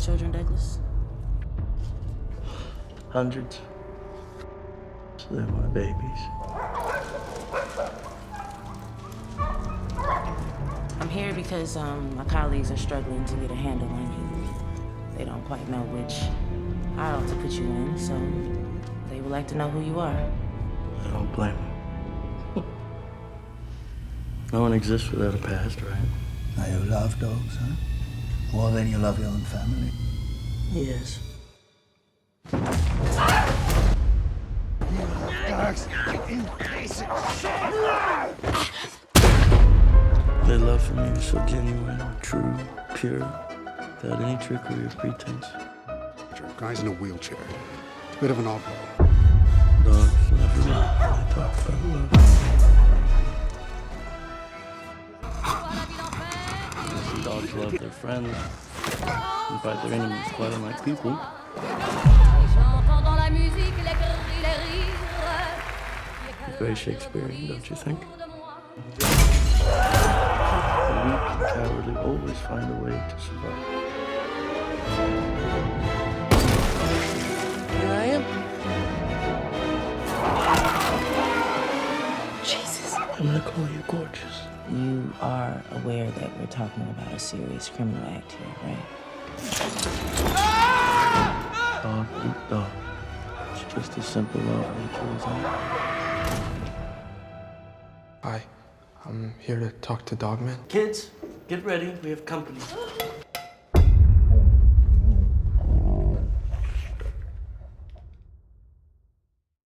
children, Douglas? Hundreds. So they're my babies. I'm here because my colleagues are struggling to get a handle on you. They don't quite know which aisle to put you in, so they would like to know who you are. I don't blame them. No one exists without a past, right? Now you love dogs, huh? More than you love your own family. Yes. Their love for me was so genuine, true, pure, without any trickery or pretense. Guy's in a wheelchair. It's a bit of an oddball. Dogs never really talk about love. The dogs love their friends. In fact, their enemies quite unlike people. It's very Shakespearean, don't you think? The weak and cowardly always find a way to survive. Here I am. Jesus. I'm gonna call you gorgeous. You are aware that we're talking about a serious criminal act here, right? Dog eat dog. It's just as simple love nature as that. Hi, I'm here to talk to Dogman. Kids, get ready. We have company.